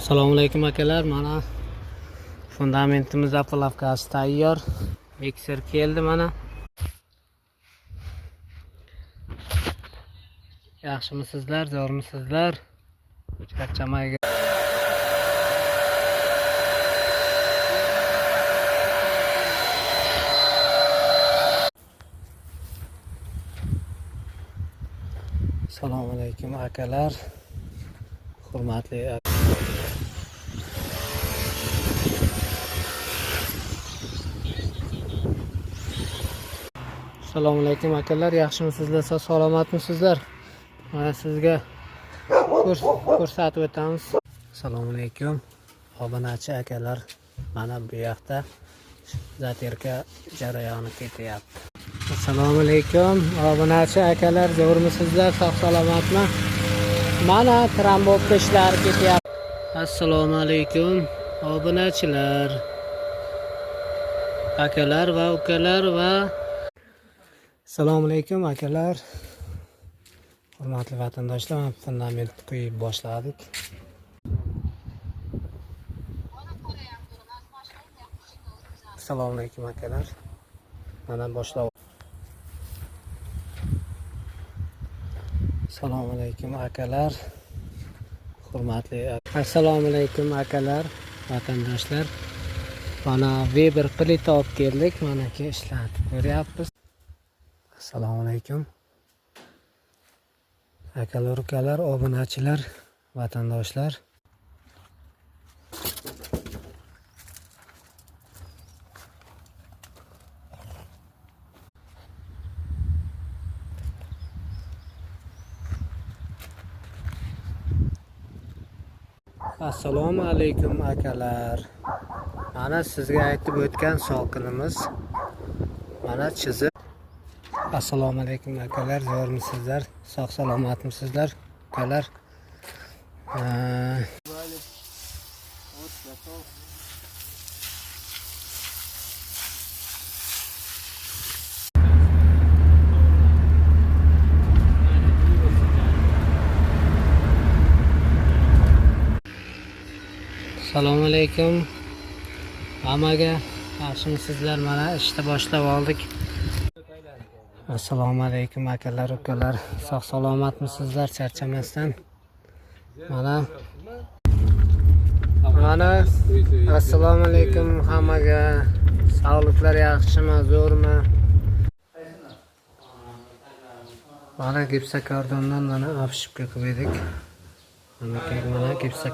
Assalomu alaykum akalar. Mana fundamentimiz aplavkasi tayyor. Mikser keldi mana. Yaxshimisizlar, zo'rmisizlar? Charchamayga. Assalomu alaykum akalar. Hurmatli Assalomu alaykum akalar, yaxshimisizlar, salomatmisizlar? Mana sizga ko'rsatib o'tamiz. Assalomu alaykum obunachi akalar. Mana bu yoqda zaterka jarayoni ketyapti. Assalomu alaykum obunachi akalar, zo'rmisizlar, sog' salomatmi? Mana trombobka ishlari ketyapti. Assalomu alaykum obunachilar, akalar va ukalar va Assalomu alaykum akalar. Hurmatli vatandoshlar, fundament quyib boshladik. Assalomu alaykum akalar. Mana boshlab. Assalomu alaykum akalar. Hurmatli Assalomu alaykum akalar, vatandoshlar. Mana Weber plita olib keldik. Mana ki ishlatib ko'ryapmiz. Assalomu alaykum akalar, ukalar, obunachilar, vatandoshlar. Assalomu alaykum akalar. Mana sizga aytib o'tgan sokinimiz mana chizib. Assalomu alaykum akalar, zo'rmisizlar, sog' salomatmisizlar akalar? Assalomu alaykum hammaga, yaxshimisizlar? Mana ishni boshlab oldik. Assalomu alaykum akalar, ukalar, sog' salomatmisizlar, charchamasdan? Mana assalomu alaykum hammaga, sog'liklar yaxshimi, zo'rmi? Mana gipsokardondan mana apshipka qildik. Mana gipsokardon